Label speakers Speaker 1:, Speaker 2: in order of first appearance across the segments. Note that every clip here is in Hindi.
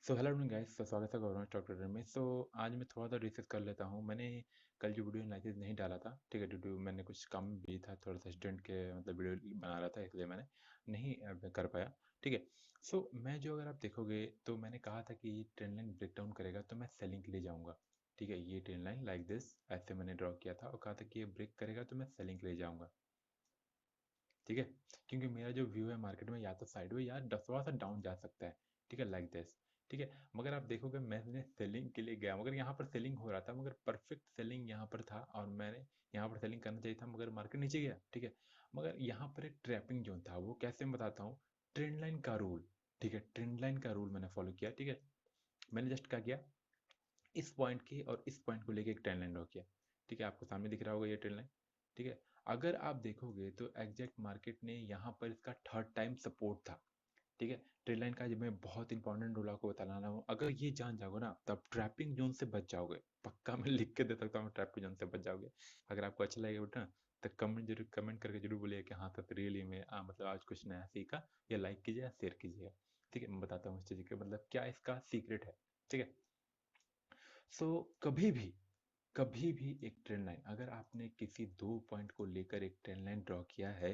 Speaker 1: सो हेलो गाइस, तो स्वागत है गवर्नमेंट स्टॉक ट्रेडर में। आज मैं थोड़ा सा रिसर्च कर लेता हूँ। मैंने कल जो वीडियो एनालिसिस नहीं डाला था, ठीक है, ड्यू टू मैंने कुछ काम भी था, थोड़ा सा स्टूडेंट के मतलब वीडियो बना रहा था, इसलिए मैंने नहीं कर पाया। ठीक है। मैं जो, अगर आप देखोगे तो मैंने कहा था कि ये ट्रेंड लाइन ब्रेक डाउन करेगा तो मैं सेलिंग के लिए जाऊँगा। ठीक है, ये ट्रेंड लाइन लाइक दिस ऐसे मैंने ड्रॉ किया था और कहा था कि ये ब्रेक करेगा तो मैं सेलिंग के लिए जाऊँगा। ठीक है, क्योंकि मेरा जो व्यू है मार्केट में, या तो साइडवेज या थोड़ा सा डाउन जा सकता है। ठीक है, लाइक दिस। ठीक है, मगर आप देखोगे मैंने सेलिंग के लिए गया, मगर यहाँ पर सेलिंग हो रहा था, मगर परफेक्ट सेलिंग यहाँ पर था और मैंने यहाँ पर सेलिंग करना चाहिए था, मगर मार्केट नीचे गया। ठीक है, मगर यहाँ पर एक ट्रैपिंग जोन था, वो कैसे मैं बताता हूँ। ट्रेंड लाइन का रूल, ठीक है, ट्रेंड लाइन का रूल मैंने फॉलो किया। ठीक है, मैंने जस्ट क्या किया, इस पॉइंट के और इस पॉइंट को लेके एक ट्रेंड लाइन ड्रॉ किया। ठीक है, आपको सामने दिख रहा होगा ये ट्रेंड लाइन। ठीक है, अगर आप देखोगे तो एग्जैक्ट मार्केट ने यहाँ पर इसका थर्ड टाइम सपोर्ट था। ठीक है, ट्रेंड लाइन का जब मैं बहुत इंपॉर्टेंट रूल आपको बताना रहा हूँ, अगर ये जान जाओगे ना तब ट्रैपिंग जोन से बच जाओगे। पक्का मैं लिख के दे सकता हूँ, ट्रैपिंग जोन से बच जाओगे। अगर आपको अच्छा लगेगा बेटा तो कमेंट करके जरूर बोलिए कि हाँ सर रियली में मतलब आज कुछ नया सीखा, या लाइक कीजिए या शेयर कीजिएगा। ठीक है, मैं बताता हूँ इस चीज़ के मतलब क्या इसका सीक्रेट है। ठीक है, सो कभी भी एक ट्रेंड लाइन, अगर आपने किसी दो पॉइंट को लेकर एक ट्रेंड लाइन ड्रॉ किया है,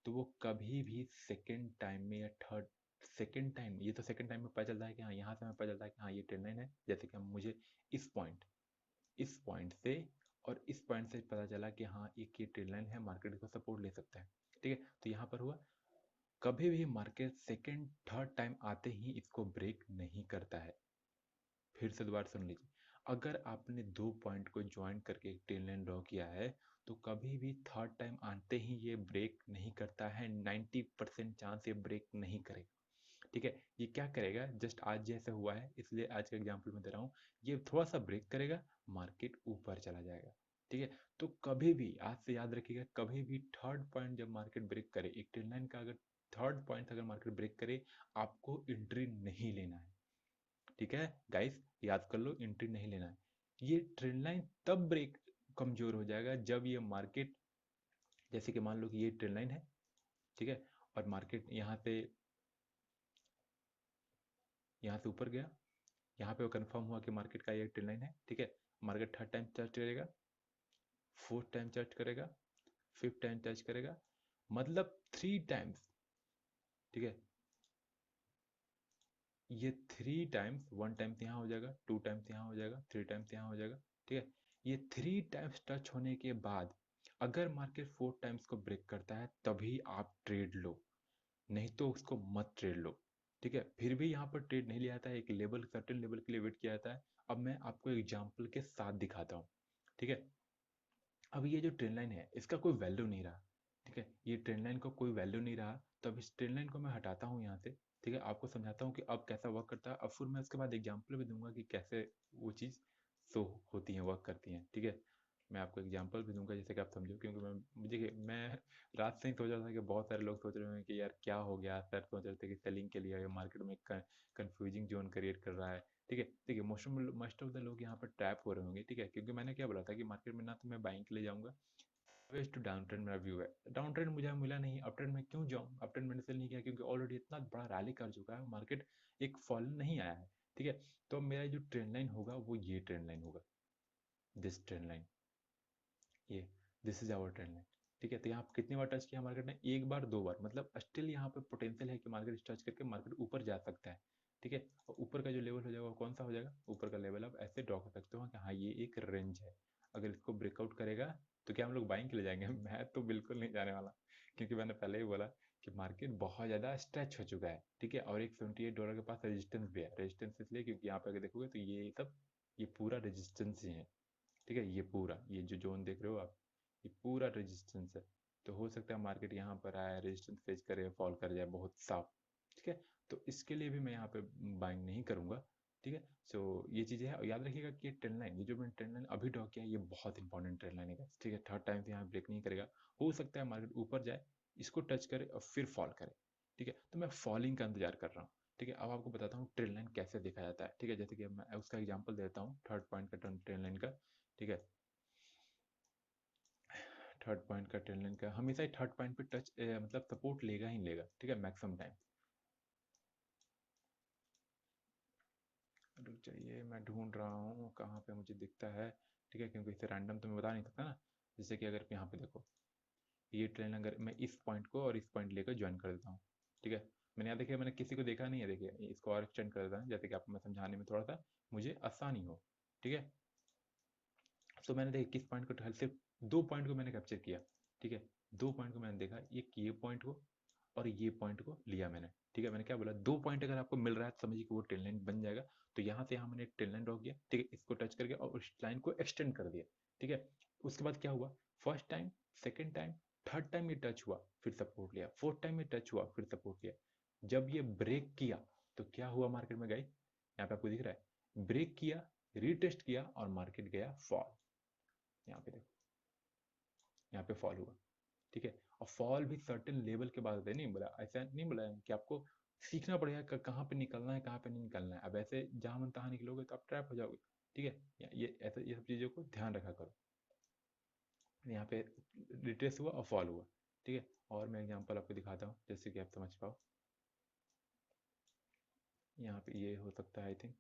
Speaker 1: तो वो कभी भी सेकंड टाइम में या थर्ड, सेकंड टाइम, ये तो सेकंड टाइम में पता चलता है कि हाँ, यहाँ से हमें पता चलता है कि हाँ ये ट्रेंड लाइन है। जैसे कि हम मुझे इस पॉइंट से और इस पॉइंट से पता चला कि हाँ एक ये ट्रेंड लाइन है, मार्केट को सपोर्ट ले सकता है। ठीक है, तो यहाँ पर हुआ, कभी भी मार्केट सेकंड थर्ड टाइम आते ही इसको ब्रेक नहीं करता है। फिर से दोबारा सुन लीजिए, अगर आपने दो पॉइंट को ज्वाइन करके एक ट्रेन लाइन ड्रॉ किया है, तो कभी भी थर्ड टाइम आते ही ये ब्रेक नहीं करता है। 90% चांस ये ब्रेक नहीं करेगा। ठीक है, ये क्या करेगा, जस्ट आज जैसे हुआ है इसलिए आज का एग्जांपल मैं दे रहा हूँ, ये थोड़ा सा ब्रेक करेगा, मार्केट ऊपर चला जाएगा। ठीक है, तो कभी भी आज से याद रखिएगा, कभी भी थर्ड पॉइंट जब मार्केट ब्रेक करे, एक ट्रेन लाइन का अगर थर्ड पॉइंट अगर मार्केट ब्रेक करे, आपको एंट्री नहीं लेना है। ठीक है गाइस, याद कर लो, एंट्री नहीं लेना है। ये ट्रेंड लाइन तब ब्रेक कमजोर हो जाएगा जब ये मार्केट, जैसे कि मान लो कि ये ट्रेंड लाइन है। ठीक है, और मार्केट यहाँ से ऊपर गया, यहाँ पे वो कंफर्म हुआ कि मार्केट का ये ट्रेंड लाइन है। ठीक है, मार्केट थर्ड टाइम टच करेगा, फोर्थ टाइम टच करेगा, फिफ्थ टाइम टच करेगा, मतलब थ्री टाइम्स। ठीक है, ये थ्री टाइम्स, वन टाइम्स यहाँ हो जाएगा, टू टाइम्स यहाँ हो जाएगा, थ्री टाइम्स यहाँ हो जाएगा। ठीक है, ये थ्री टाइम्स टच होने के बाद अगर मार्केट फोर टाइम्स को ब्रेक करता है तभी आप ट्रेड लो, नहीं तो उसको मत ट्रेड लो। ठीक है, फिर भी यहाँ पर ट्रेड नहीं लिया जाता है, एक लेवल, सर्टेन लेवल के लिए वेट किया जाता है। अब मैं आपको एग्जाम्पल के साथ दिखाता हूँ। ठीक है, अब ये जो ट्रेंड लाइन है इसका कोई वैल्यू नहीं रहा। ठीक है, ये ट्रेंड लाइन का कोई वैल्यू नहीं रहा, तो अब इस ट्रेंड लाइन को मैं हटाता हूँ यहाँ से। ठीक है, आपको समझाता हूँ कि अब कैसा वर्क करता है, अब फिर मैं उसके बाद एग्जाम्पल भी दूंगा कि कैसे वो चीज़ शो होती है, वर्क करती है। ठीक है, मैं आपको एग्जाम्पल भी दूंगा जिससे कि आप समझो, क्योंकि मैं रात से ही सोच रहा था कि बहुत सारे लोग सोच रहे होंगे कि यार क्या हो गया, सर सोच रहे थे कि सेलिंग के लिए मार्केट में कंफ्यूजिंग जोन क्रिएट कर रहा है। ठीक है, देखिए मोस्ट ऑफ द लोग यहाँ पर ट्रैप हो रहे होंगे। ठीक है, क्योंकि मैंने क्या बोला था कि मार्केट में ना तो मैं बाइंग के लिए जाऊंगा, वेज टू डाउन ट्रेंड मेरा व्यू है। डाउन ट्रेंड मुझे मिला नहीं, अप ट्रेंड में क्यों जाऊं, अप ट्रेंड मैंने सेल नहीं किया क्योंकि ऑलरेडी इतना बड़ा रैली कर चुका है मार्केट, एक फॉल नहीं आया है। ठीक है, तो मेरा जो ट्रेंड लाइन होगा वो ये ट्रेंड लाइन होगा, दिस ट्रेंड लाइन, ये this is our trend line. ठीक है, तो यहाँ कितनी बार टच किया मार्केट ने, एक बार दो बार, मतलब स्टिल यहाँ पे पोटेंशियल है कि मार्केट टच करके मार्केट ऊपर जा सकता है। ठीक है, और ऊपर का जो लेवल हो जाएगा वो कौन सा हो जाएगा, ऊपर का लेवल आप ऐसे ड्रॉ कर सकते हो कि हाँ ये एक रेंज है। अगर इसको ब्रेकआउट करेगा तो क्या हम लोग बाइंग के लिए जाएंगे? मैं तो बिल्कुल नहीं जाने वाला, क्योंकि मैंने पहले ही बोला कि मार्केट बहुत ज़्यादा स्ट्रेच हो चुका है। ठीक है, और एक $78 के पास रेजिस्टेंस भी है। रेजिस्टेंस इसलिए क्योंकि यहाँ पे अगर देखोगे तो ये पूरा रेजिस्टेंस ही है। ठीक है, ये पूरा, ये जो जोन देख रहे हो आप, ये पूरा रेजिस्टेंस है। तो हो सकता है मार्केट यहाँ पर आए, रेजिस्टेंस फेस करे, फॉल कर जाए बहुत साफ। ठीक है, तो इसके लिए भी मैं यहाँ पे बाइंग नहीं करूंगा। ठीक है, सो ये चीज़ें है, और याद रखिएगा कि ये ट्रेंड लाइन, ये जो मैंने ट्रेंड लाइन अभी ड्रॉ किया है, ये बहुत इंपॉर्टेंट ट्रेंड लाइन है। ठीक है, थर्ड टाइम से यहाँ ब्रेक नहीं करेगा, हो सकता है मार्केट ऊपर जाए, इसको टच करे और फिर फॉल करे। ठीक है, तो मैं फॉलिंग का इंतजार कर रहा हूँ। ठीक है, अब आपको बताता हूँ ट्रेंड लाइन कैसे देखा जाता है। ठीक है, जैसे कि मैं उसका एग्जांपल देता हूँ थर्ड पॉइंट का, ट्रेंड लाइन का। ठीक है, थर्ड पॉइंट का, ट्रेंड लाइन का हमेशा ही थर्ड पॉइंट पे टच मतलब सपोर्ट लेगा ही लेगा। ठीक है, मैक्सिमम टाइम। रुक जाइए, मैं ढूंढ रहा हूँ कहाँ पे मुझे दिखता है। ठीक है, क्योंकि इसे रैंडम तो मैं बता नहीं सकता ना। जैसे कि अगर यहाँ पे देखो, ये ट्रेन अगर मैं इस पॉइंट को और इस पॉइंट लेकर ज्वाइन कर देता हूँ, ठीक है। मैंने यहाँ देखिए, मैंने किसी को देखा नहीं है, देखिए इसको और एक्सटेंड कर देता हूँ, जैसे कि आपको मैं समझाने में थोड़ा सा मुझे आसानी हो। ठीक है, तो मैंने देखिए किस पॉइंट को, सिर्फ दो पॉइंट को मैंने कैप्चर किया। ठीक है, दो पॉइंट को मैंने देखा, एक ये पॉइंट को और ये पॉइंट को लिया मैंने। ठीक है, मैंने क्या बोला, दो पॉइंट अगर आपको मिल रहा है तो समझिए कि वो ट्रेन लाइन बन जाएगा। तो यहाँ से यहाँ मैंने एक ट्रेन लाइन ड्रॉ किया, ठीक है, इसको टच करके और उस लाइन को एक्सटेंड कर दिया। ठीक है, उसके बाद क्या हुआ, first time, second time, third time ये टच हुआ, फिर सपोर्ट लिया, फोर्थ टाइम ये टच हुआ, फिर सपोर्ट लिया। जब ये ब्रेक किया तो क्या हुआ मार्केट में, गई यहाँ पे आपको दिख रहा है, ब्रेक किया, रीटेस्ट किया और मार्केट गया फॉल। यहाँ पे देखो, यहाँ पे फॉल हुआ। ठीक है, और फॉल भी सर्टेन लेवल के बाद होता है, नहीं बोला, ऐसा नहीं बोला है कि आपको सीखना पड़ेगा कहाँ पे निकलना है, कहाँ पे नहीं निकलना है। अब ऐसे जहां मन तहाँ निकलोगे तो आप ट्रैप हो जाओगे। ठीक है, ये ऐसे ये सब चीज़ों को ध्यान रखा करो। यहाँ पे रिट्रेस हुआ और फॉल हुआ। ठीक है, और मैं एग्जांपल आपको दिखाता हूँ जैसे कि आप समझ पाओ। यहाँ पे ये हो सकता है, आई थिंक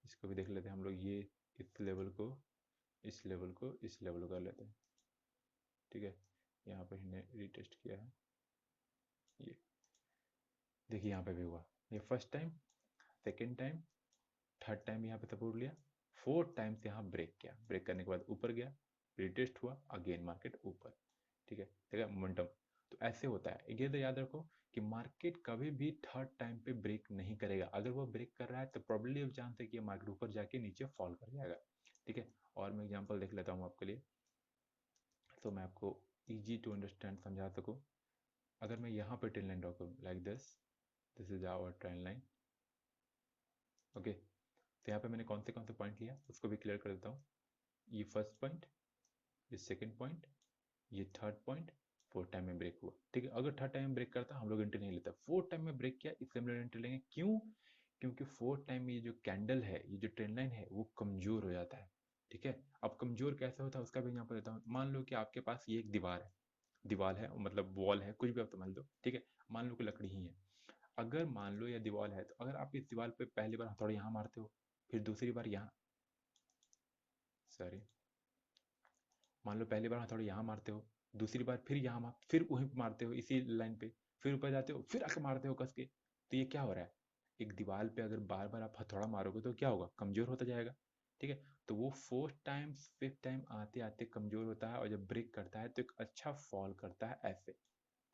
Speaker 1: इसको भी देख लेते हैं हम लोग, ये इस लेवल को, इस लेवल को, इस लेवल को कर लेते हैं। ठीक है, यहाँ पे हमने रिटेस्ट किया है, ये देखिए यहाँ पे भी हुआ, ये first time, second time, third time यहाँ पे सपोर्ट लिया, फोर्थ टाइम से यहाँ ब्रेक किया, ब्रेक करने के बाद ऊपर गया, रिटेस्ट हुआ, अगेन मार्केट ऊपर। ठीक है, देखा मोमेंटम। तो ऐसे होता है, ये तो याद रखो कि मार्केट कभी भी थर्ड टाइम पे ब्रेक नहीं करेगा। अगर वो ब्रेक कर रहा है तो प्रोबेबिलिटी ऑफ चांस है कि मार्केट ऊपर जाके नीचे फॉल कर जाएगा। ठीक है, और मैं एग्जांपल देख लेता हूँ आपके लिए, तो मैं आपको इजी टू अंडरस्टैंड समझा सकूँ। अगर मैं यहाँ पे ट्रेन लाइन ड्रॉ करूँ like this is our train line. Okay, तो यहाँ पे मैंने कौन से पॉइंट लिया उसको भी क्लियर कर देता हूँ। ये फर्स्ट पॉइंट, ये सेकंड पॉइंट, ये थर्ड पॉइंट, फोर्थ टाइम में ब्रेक हुआ। ठीक है, अगर थर्ड टाइम में ब्रेक करता हम लोग एंट्री नहीं लेता, फोर्थ टाइम में ब्रेक किया इसलिए हम लोग एंट्री लेंगे। क्यों? क्योंकि फोर्थ टाइम में ये जो कैंडल है, ये जो ट्रेंड लाइन है, वो कमजोर हो जाता है। ठीक है, अब कमजोर कैसे होता है उसका भी यहाँ पर देता हूँ। मान लो कि आपके पास ये एक दीवार है, दीवार है मतलब वॉल है, कुछ भी आप समझ लो। ठीक है, मान लो कि लकड़ी ही है। अगर मान लो ये दीवार है, तो अगर आप इस दीवार पे पहली बार हथौड़ा यहाँ मारते हो, फिर दूसरी बार यहाँ, सॉरी, मान लो पहली बार हथौड़ा यहाँ मारते हो, दूसरी बार फिर यहाँ फिर वहीं मारते हो इसी लाइन पे, फिर ऊपर जाते हो, फिर आके मारते हो कस के, तो ये क्या हो रहा है, एक दीवार पे अगर बार बार आप हथौड़ा मारोगे तो क्या होगा, कमजोर होता जाएगा। ठीक है, तो वो फोर्थ टाइम फिफ्थ टाइम आते आते कमजोर होता है, और जब ब्रेक करता है तो एक अच्छा फॉल करता है ऐसे।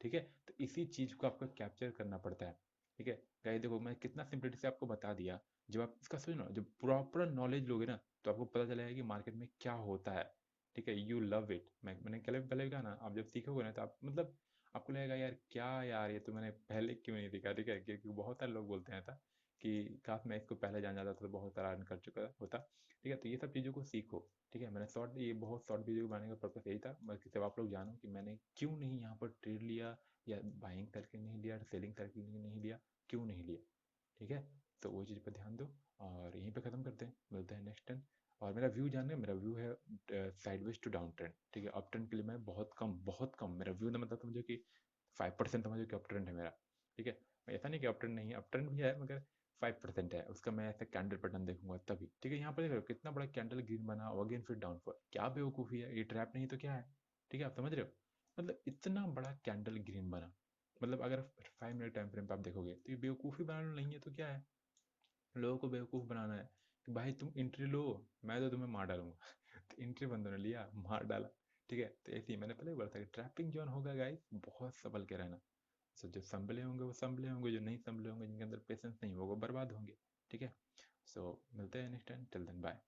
Speaker 1: ठीक है, तो इसी चीज को आपको कैप्चर करना पड़ता है। ठीक है गाइस, देखो मैं कितना सिंपलिटी से आपको बता दिया। जब आप इसका सुनो, जब प्रॉपर नॉलेज लोगे ना, तो आपको पता चलेगा कि मार्केट में क्या होता है। ठीक है, यू लव इट। मैंने पहले भी कहा ना, आप जब सीखोगे ना तो आप मतलब आपको लगेगा यार क्या यार, ये तो मैंने पहले क्यों नहीं सीखा। ठीक है, क्योंकि बहुत सारे लोग बोलते हैं था कि काश मैं इसको पहले जान जाता तो बहुत सारा अर्न कर चुका होता। ठीक है, तो ये सब चीज़ों को सीखो। ठीक है, मैंने ये बहुत शॉर्ट वीडियो बनाने का पर्पस यही था, बल्कि जब आप लोग जानो कि मैंने क्यों नहीं यहाँ पर ट्रेड लिया, या बाइंग करके नहीं लिया, सेलिंग करके नहीं लिया, क्यों नहीं लिया। ठीक है, तो वो चीज़ पर ध्यान दो, और यहीं पे ख़त्म करते हैं, मिलते हैं नेक्स्ट टाइम। और मेरा व्यू जानना है, मेरा व्यू है साइडवेज टू डाउन ट्रेंड। ठीक है, अप ट्रेंड के लिए मैं बहुत कम मेरा व्यू, ना मतलब समझो कि 5% समझो कि अप ट्रेंड है मेरा। ठीक है, ऐसा नहीं कि अप ट्रेंड नहीं है, अप ट्रेंड भी है, मगर 5% है उसका। मैं ऐसा कैंडल पैटर्न देखूंगा तभी। ठीक है, यहाँ पर देखो कितना बड़ा कैंडल ग्रीन बना, अगेन फिर डाउनफॉल, क्या बेवकूफ़ी है, ये ट्रैप नहीं तो क्या है। ठीक है, आप समझ रहे हो, मतलब इतना बड़ा कैंडल ग्रीन बना, मतलब अगर 5 मिनट टाइम फ्रेम पे आप देखोगे तो ये बेवकूफ़ी बनाना नहीं है तो क्या है, लोगों को बेवकूफ़ बनाना है कि भाई तुम एंट्री लो, मैं तो तुम्हें मार डालूंगा। तो एंट्री बंदों ने लिया, मार डाला। ठीक है, तो ऐसे ही मैंने पहले भी बोला था कि ट्रैपिंग जोन होगा गाइस, बहुत संभल के रहना। सो जो संभले होंगे वो संभले होंगे, जो नहीं संभले होंगे, जिनके अंदर पेशेंस नहीं होगा, वो बर्बाद होंगे। ठीक है, सो मिलते हैं next time, till then bye.